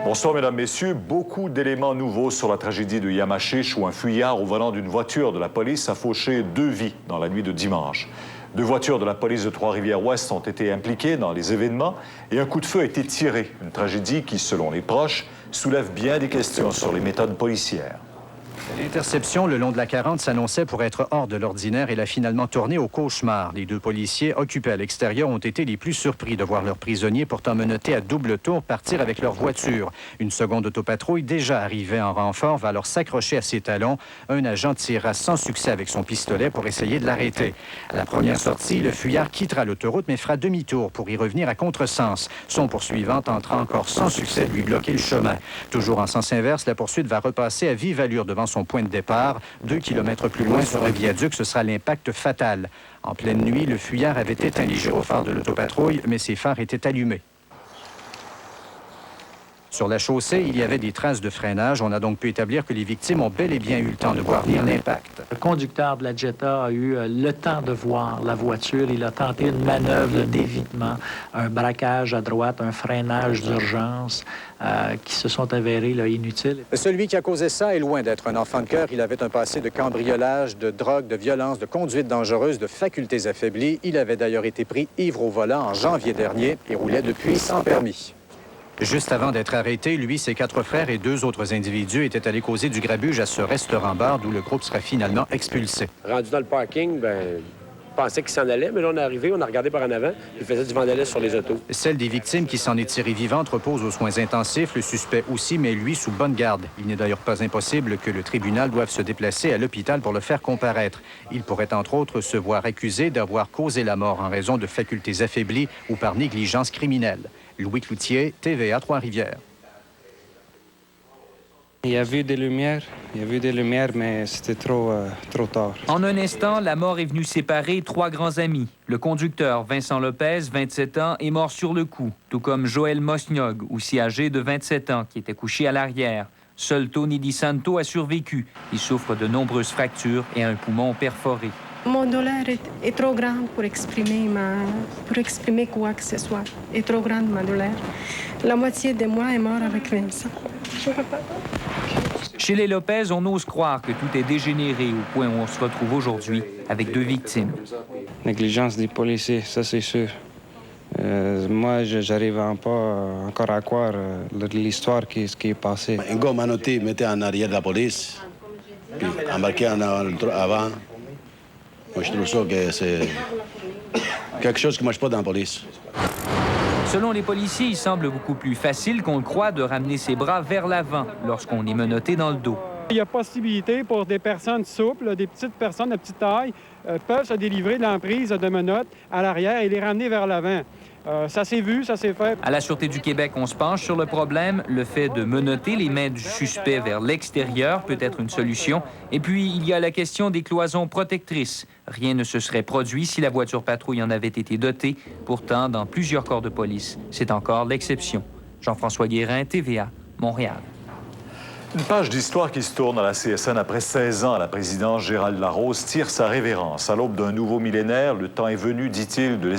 Bonsoir, mesdames, messieurs. Beaucoup d'éléments nouveaux sur la tragédie de Yamachiche où un fuyard au volant d'une voiture de la police a fauché 2 vies dans la nuit de dimanche. 2 voitures de la police de Trois-Rivières-Ouest ont été impliquées dans les événements et un coup de feu a été tiré. Une tragédie qui, selon les proches, soulève bien des questions sur les méthodes policières. L'interception le long de la 40 s'annonçait pour être hors de l'ordinaire et a finalement tourné au cauchemar. Les 2 policiers occupés à l'extérieur ont été les plus surpris de voir leurs prisonniers, pourtant menottés à double tour, partir avec leur voiture. Une seconde autopatrouille, déjà arrivée en renfort, va alors s'accrocher à ses talons. Un agent tirera sans succès avec son pistolet pour essayer de l'arrêter. À la première sortie, le fuyard quittera l'autoroute mais fera demi-tour pour y revenir à contresens. Son poursuivant tentera encore sans succès de lui bloquer le chemin. Toujours en sens inverse, la poursuite va repasser à vive allure devant son point de départ. 2 kilomètres plus loin, sur un viaduc, ce sera l'impact fatal. En pleine nuit, le fuyard avait éteint les gyrophares de l'autopatrouille, mais ses phares étaient allumés. Sur la chaussée, il y avait des traces de freinage. On a donc pu établir que les victimes ont bel et bien eu le temps de voir venir l'impact. Le conducteur de la Jetta a eu le temps de voir la voiture. Il a tenté une manœuvre d'évitement, un braquage à droite, un freinage d'urgence qui se sont avérés inutiles. Celui qui a causé ça est loin d'être un enfant de cœur. Il avait un passé de cambriolage, de drogue, de violence, de conduite dangereuse, de facultés affaiblies. Il avait d'ailleurs été pris ivre au volant en janvier dernier et roulait depuis sans permis. Juste avant d'être arrêté, lui, ses 4 frères et 2 autres individus étaient allés causer du grabuge à ce restaurant-bar d'où le groupe sera finalement expulsé. Rendu dans le parking, je pensais qu'il s'en allait, mais là, on est arrivé, on a regardé par en avant, il faisait du vandalisme sur les autos. Celle des victimes qui s'en est tirée vivante repose aux soins intensifs, le suspect aussi, mais lui sous bonne garde. Il n'est d'ailleurs pas impossible que le tribunal doive se déplacer à l'hôpital pour le faire comparaître. Il pourrait entre autres se voir accusé d'avoir causé la mort en raison de facultés affaiblies ou par négligence criminelle. Louis Cloutier, TVA Trois-Rivières. Il y a vu des lumières, mais c'était trop tard. En un instant, la mort est venue séparer 3 grands amis. Le conducteur, Vincent Lopez, 27 ans, est mort sur le coup, tout comme Joël Mosniog, aussi âgé de 27 ans, qui était couché à l'arrière. Seul Tony Di Santo a survécu. Il souffre de nombreuses fractures et un poumon perforé. Mon douleur est trop grande pour exprimer quoi que ce soit. Est trop grande, ma douleur. La moitié de moi est mort avec Vincent. Je peux pas. Chez les Lopez, on ose croire que tout est dégénéré au point où on se retrouve aujourd'hui avec 2 victimes. Négligence des policiers, ça c'est sûr. Moi, j'arrive pas encore à croire l'histoire qui est passée. Un gars manotté mettait en arrière de la police, puis embarqué avant. Moi, je trouve ça que c'est quelque chose qui ne marche pas dans la police. Selon les policiers, il semble beaucoup plus facile qu'on le croit de ramener ses bras vers l'avant lorsqu'on est menotté dans le dos. Il y a possibilité pour des personnes souples, des petites personnes de petite taille, peuvent se délivrer de l'emprise de menottes à l'arrière et les ramener vers l'avant. Ça s'est vu, ça s'est fait. À la Sûreté du Québec, on se penche sur le problème. Le fait de menotter les mains du suspect vers l'extérieur peut être une solution. Et puis, il y a la question des cloisons protectrices. Rien ne se serait produit si la voiture patrouille en avait été dotée. Pourtant, dans plusieurs corps de police, c'est encore l'exception. Jean-François Guérin, TVA, Montréal. Une page d'histoire qui se tourne à la CSN après 16 ans à la présidence. Gérald Larose tire sa révérence. À l'aube d'un nouveau millénaire, le temps est venu, dit-il, de